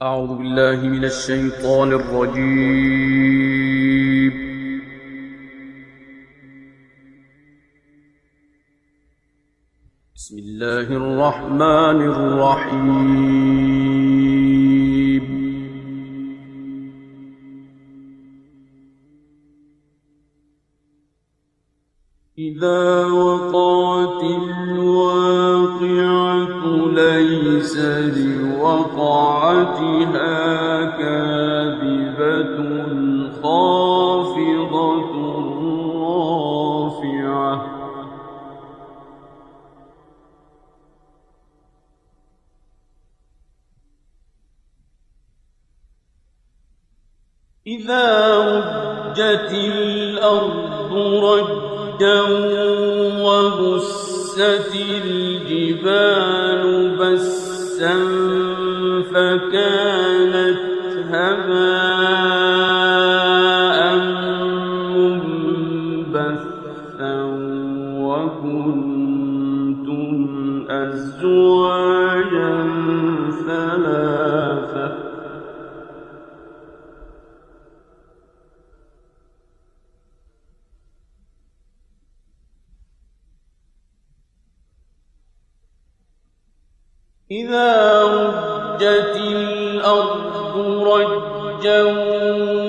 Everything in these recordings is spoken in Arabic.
أعوذ بالله من الشيطان الرجيم. بسم الله الرحمن الرحيم. إذا وقعت الواقعة ليس لوقعتها كاذبة خافضة رافعة إذا رجت الأرض رجا وبست الجبال بسا فكانت هباء منبثا وكنتم أزواجا ثلاثة إذا رجت الأرض رجا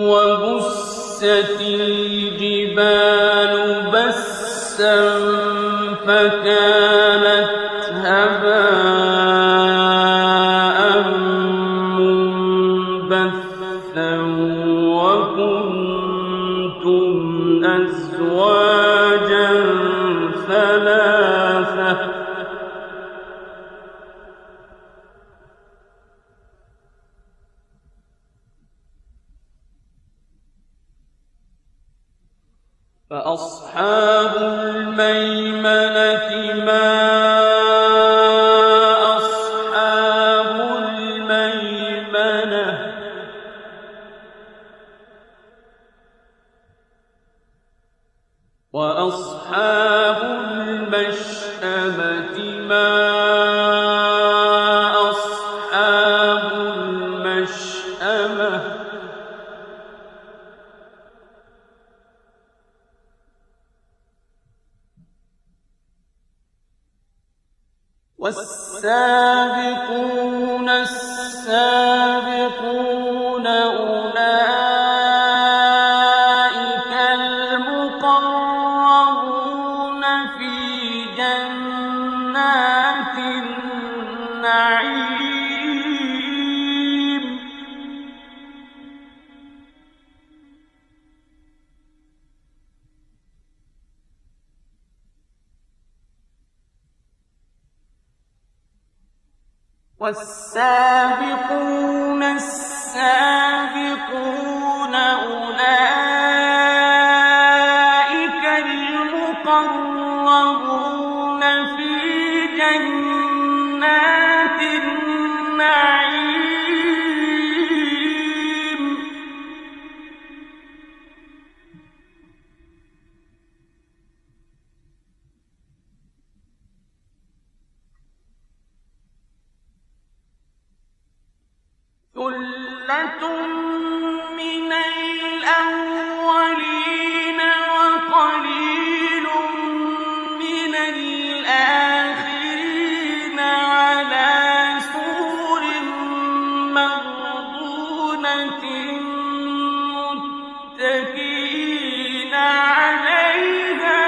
وبست الجبال بسا فكانت هباء منبثا وكنتم أزواجا ثلاثة فأصحاب الميمنة ما أصحاب الميمنة وأصحاب المشأمة ما أصحاب المشأمة والسابقون السابقون أولئك المقربون في جنات النعيم والسابقون السابقون أولئك المقربون في جنات النعيم ثلة من الأولين وقليل من الآخرين على سرر موضونة متكئين عليها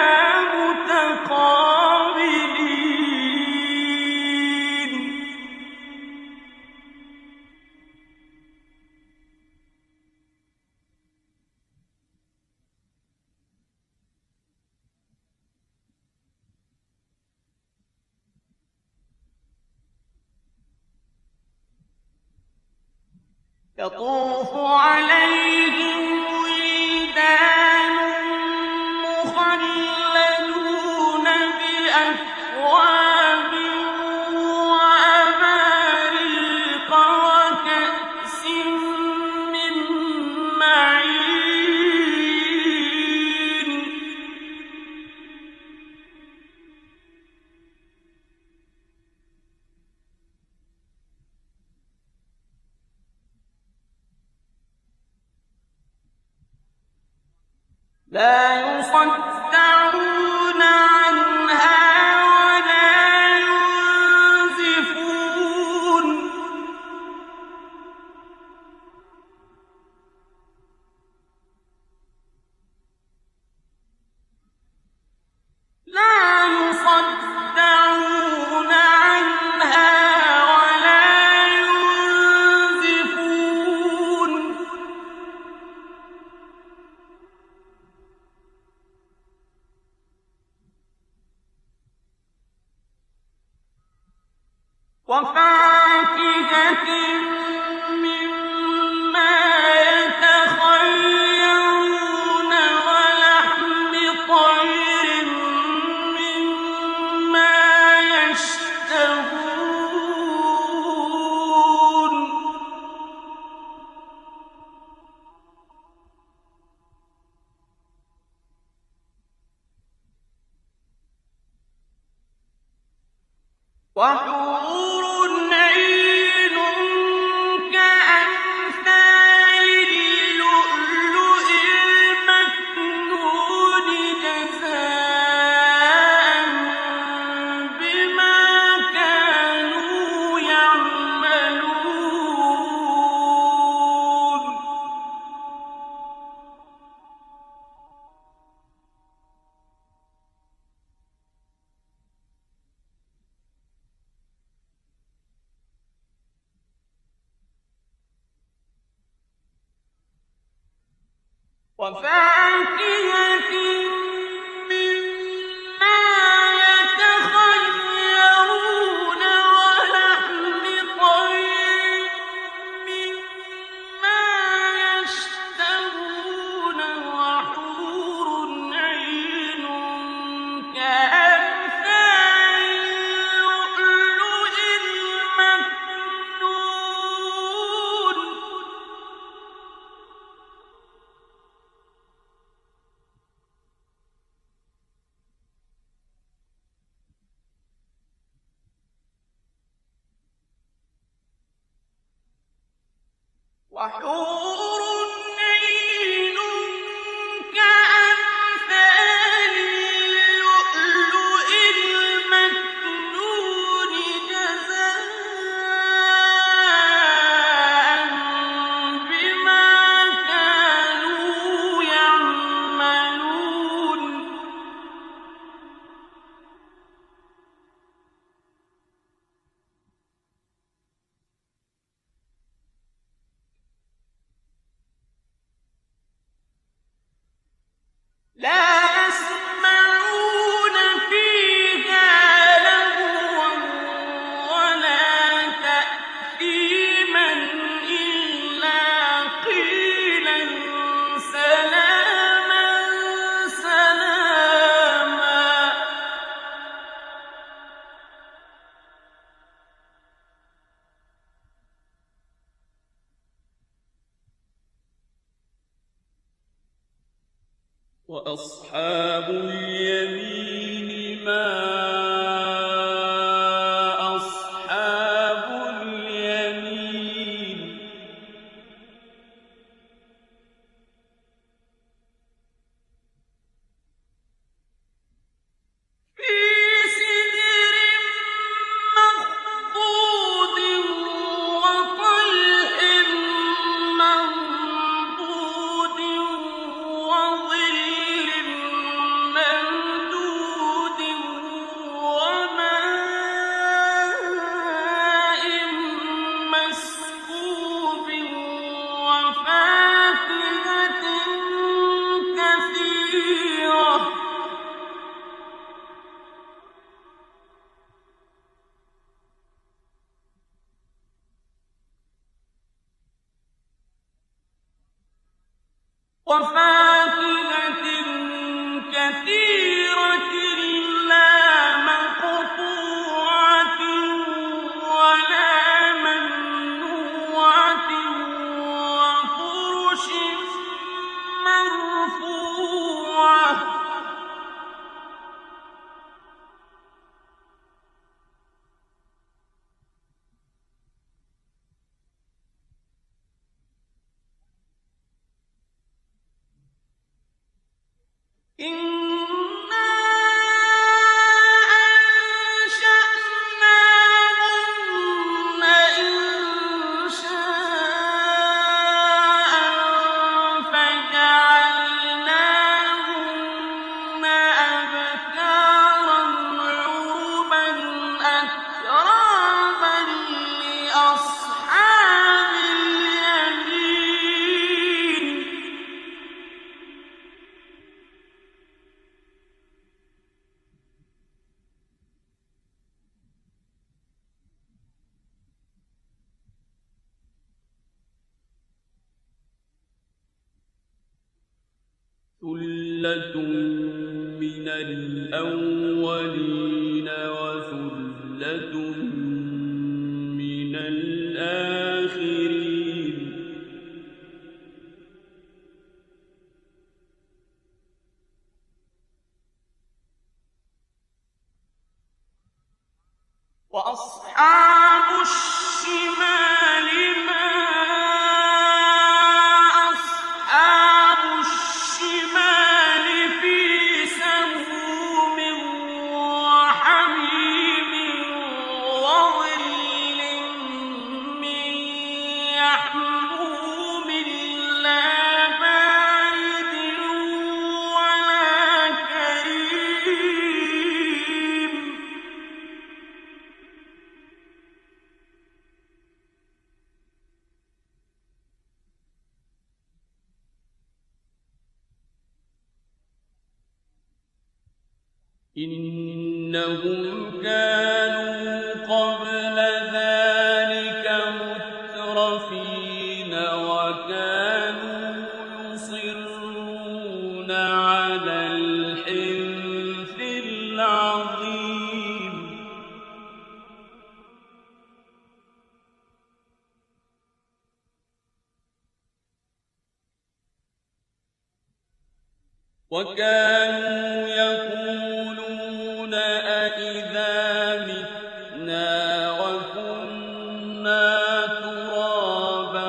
متقابلين يطوف عليهم ولدان مخلدون بأكواب وأباريق وكأس من معين لا يصدعون عنها ولا ينزفون لا يصدعون عنها ولا ينزفون وفاكهة مما يتخيرون ولحم طير مما يشتهون وحور عين كأمثال اللؤلؤ المكنون جزاء بما كانوا يعملون وفاكهة مما يتخيرون ولحم طير مما يشتهون وحور عين كأمثال اللؤلؤ المكنون وحور عين كأمثال اللؤلؤ المكنون جزاء بما كانوا يعملون لا يسمعون فيها لغوا ولا تأثيما إلا قيلا سلاما سلاما وأصحاب اليمين ما أصحاب اليمين في سدر مخضود وطلح منضود وظل ممدود وماء مسكوب وفاكهة كثيرة وفاكهة كثيرة لا مقطوعة ولا ممنوعة وفرش مرفوعة ثُلَّةٌ مِّنَ الْأَوَّلِينَ وَثُلَّةٌ مِّنَ الْآخِرِينَ وَأَصْحَابُ الشِّمَالِ مَا أَصْحَابُ الشِّمَالِ فِي سَمُومٍ وَحَمِيمٍ وَظِلٍّ مِّن يَحْمُومٍ لَّا بَارِدٍ وَلَا كَرِيمٍ إِنَّهُمْ كَانُوا قَبْلَ ذَٰلِكَ مُتْرَفِينَ وَكَانُوا يُصِرُّونَ عَلَى الْحِنثِ الْعَظِيمِ وَكَانُوا يَقُولُونَ أَإِذَا مِتْنَا وَكُنَّا تُرَابًا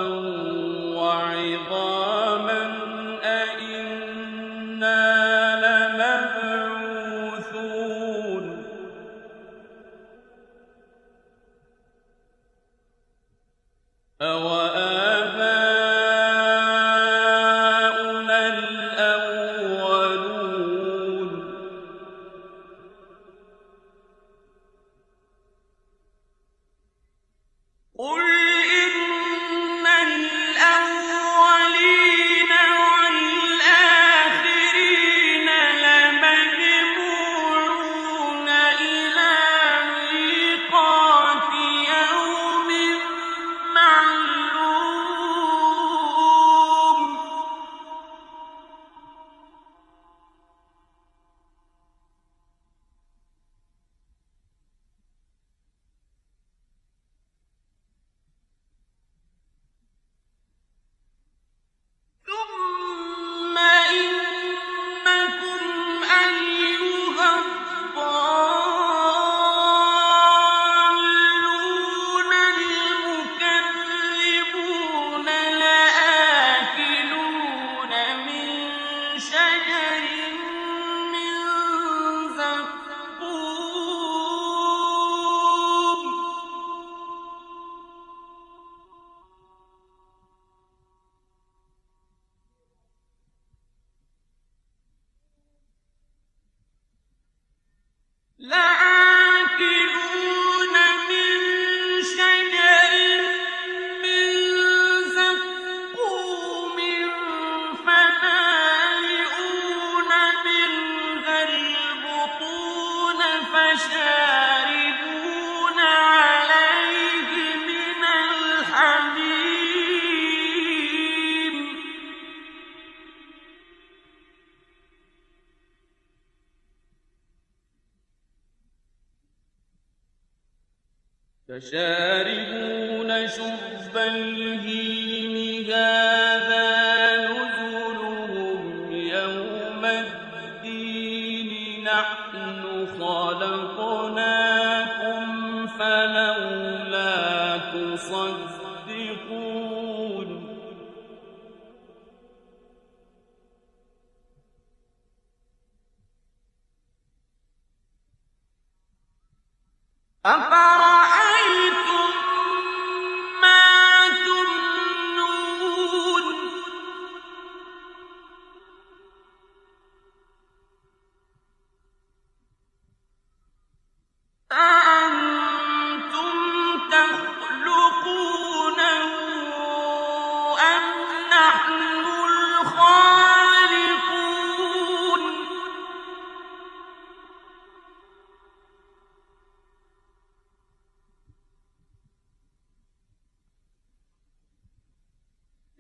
وَعِظَامًا أَإِنَّا لَمَبْعُوثُونَ أَوَآبَاؤُنَا الْأَوَّلُونَ قُلْ إِنَّ الْأَوَّلِينَ وَالْآخِرِينَ لَمَجْمُوعُونَ إِلَىٰ مِيقَاتِ يَوْمٍ مَّعْلُومٍ ثُمَّ إِنَّكُمْ أَيُّهَا الضَّالُّونَ الْمُكَذِّبُونَ لَآكِلُونَ مِن شَجَرٍ مِّن زَقُّومٍ لَآكِلُونَ مِن شَجَرٍ مِّن زَقُّومٍ فَمَالِئُونَ مِنْهَا الْبُطُونَ فَشَارِبُونَ عَلَيْهِ مِنَ الْحَمِيمِ فَشَارِبُونَ شُرْبَ الْهِيمِ هَٰذَا نُزُلُهُمْ يَوْمَ الدِّينِ نَحْنُ خَلَقْنَاكُمْ فَلَوْلَا تُصَدِّقُونَ أَفَرَأَيْتُم مَّا تُمْنُونَ أَأَنتُمْ تَخْلُقُونَهُ أَمْ نَحْنُ الْخَالِقُونَ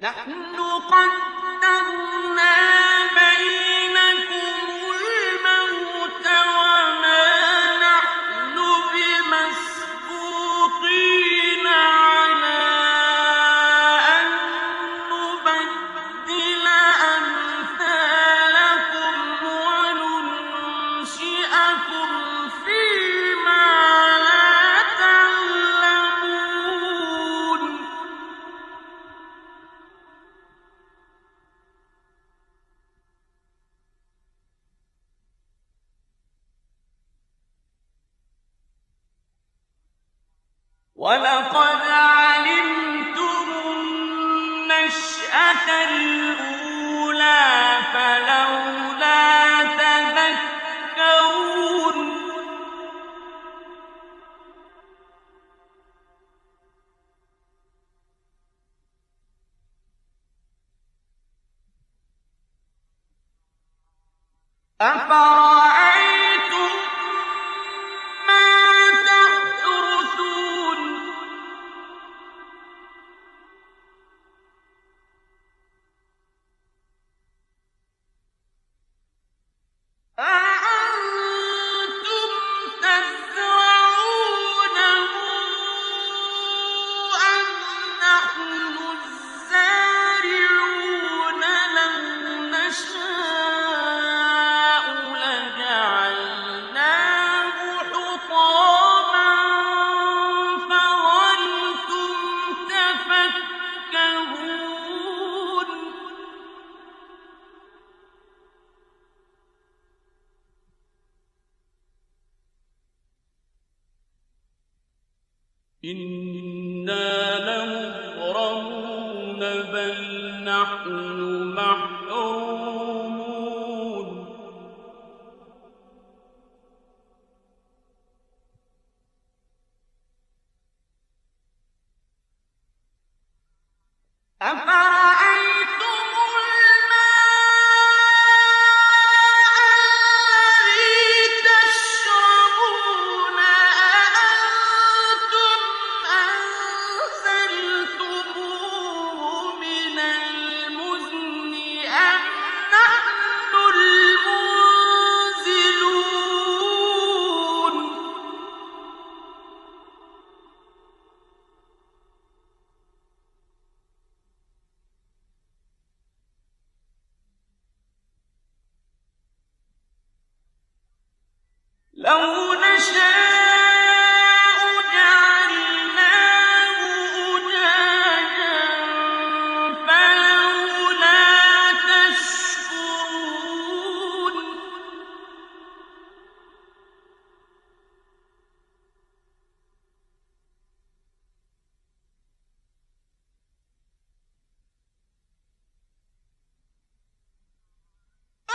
نَحْنُ قَدَّرْنَا بَيْنَهُمُ وَلَقَدْ عَلِمْتُمُ النَّشْأَةَ الْأُولَىٰ فَلَوْلَا تَذَكَّرُونَ أَفَرَأَيْتُم مَّا تَحْرُثُونَ أَأَنتُمْ تَزْرَعُونَهُ أَمْ نَحْنُ الزَّارِعُونَ لَوْ نَشَاءُ لَجَعَلْنَاهُ حُطَامًا فَظَلْتُمْ تَفَكَّهُونَ إِنَّا لَمُغْرَمُونَ بَلْ نَحْنُ مَحْرُومُونَ أَفَرَأَيْتُمُ الْمَاءَ الَّذِي تَشْرَبُونَ أَأَنتُمْ أَنزَلْتُمُوهُ مِنَ الْمُزْنِ أَمْ نَحْنُ الْمُنزِلُونَ لَوْ نَشَاءُ جَعَلْنَاهُ أُجَاجًا فَلَوْلَا تَشْكُرُونَ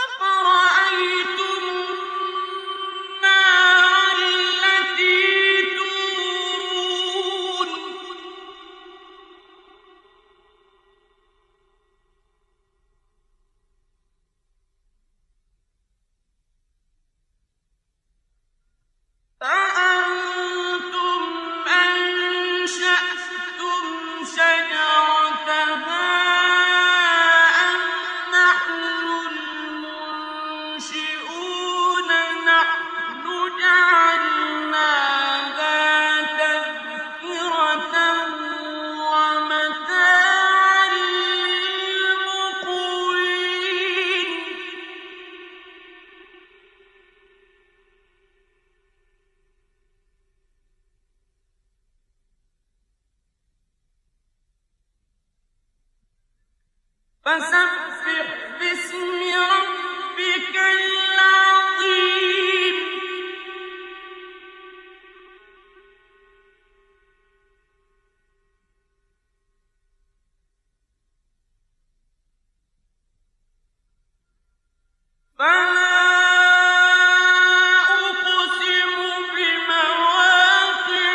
أَفَرَأَيْتُمُ النَّارَ الَّتِي تُورُونَ أَأَنتُمْ أَنشَأْتُمْ شَجَرَتَهَا أَمْ نَحْنُ الْمُنشِئُونَ نَحْنُ جَعَلْنَاهَا تَذْكِرَةً وَمَتَاعًا لِّلْمُقْوِينَ فَسَبِّحْ بِاسْمِ رَبِّكَ الْعَظِيمِ فَلَا أُقْسِمُ بِمَوَاقِعِ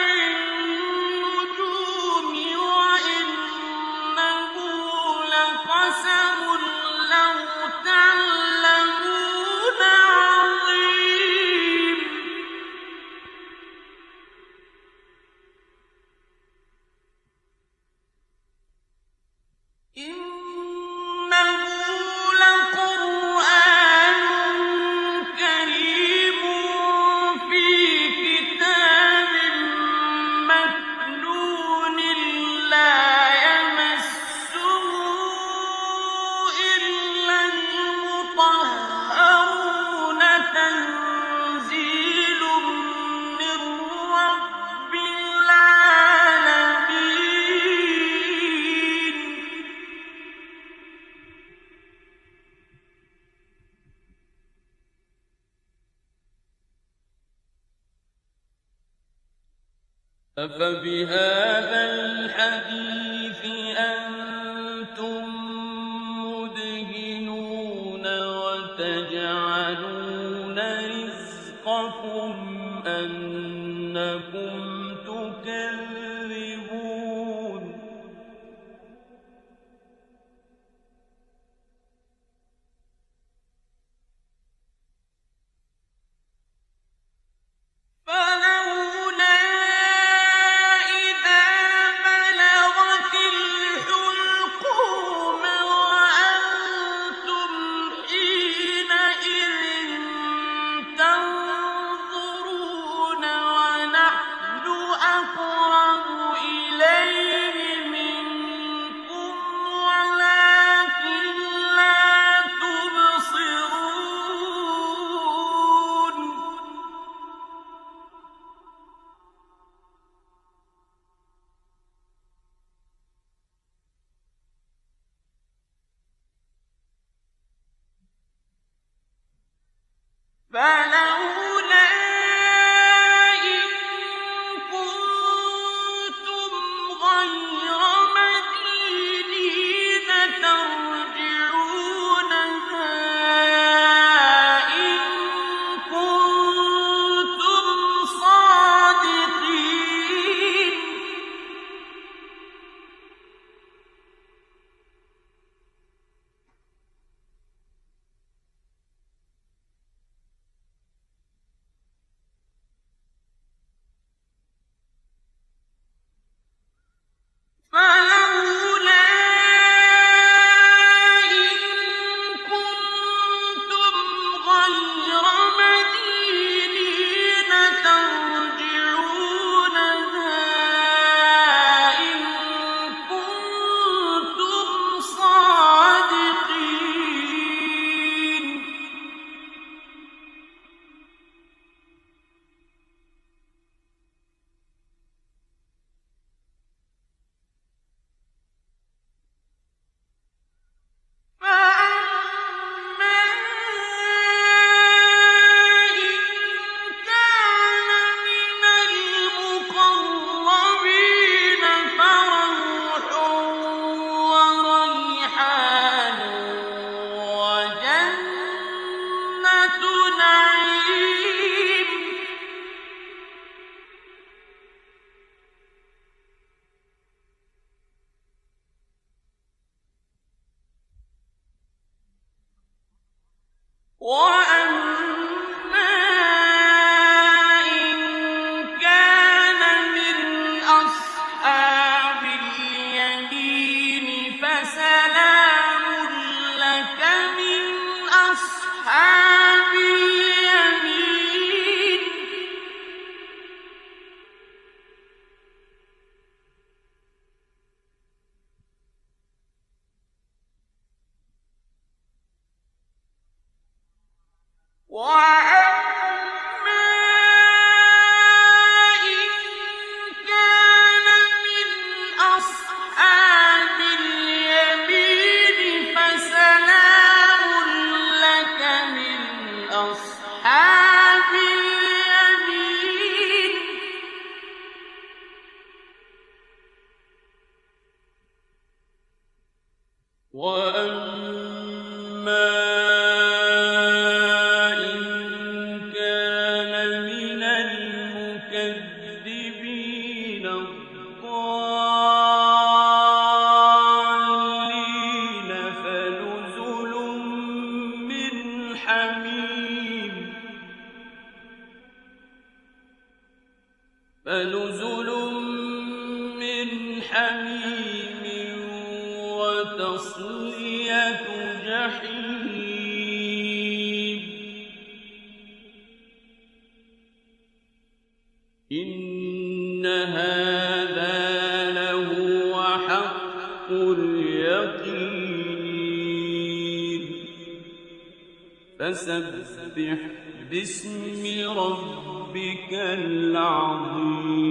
النُّجُومِ وَإِنَّهُ لَقَسَمٌ لَّوْ تَعْلَمُونَ أفبهذا الحديث أنتم مدهنون وتجعلون رزقكم أنكم تكذبون فلولا إذا بلغت الحلقوم وأنتم حينئذ تنظرون ونحن أقرب إليه منكم ولكن لا تبصرون فلولا إن كنتم غير مدينين ترجعونها إن كنتم صادقين فلولا إن كنتم غير مدينين ترجعونها إن كنتم صادقين فأما إن كان من المقربين فروح وريحان وجنة نعيم وأما إن كان من أصحاب اليمين فسلام لك من أصحاب اليمين وأما إن كان من أصحاب اليمين فسلام لك من أصحاب اليمين وأما إن كان من المكذبين الضالين فنزل من حميم وتصلية جحيم إن هذا لهو حق اليقين فسبح باسم ربك العظيم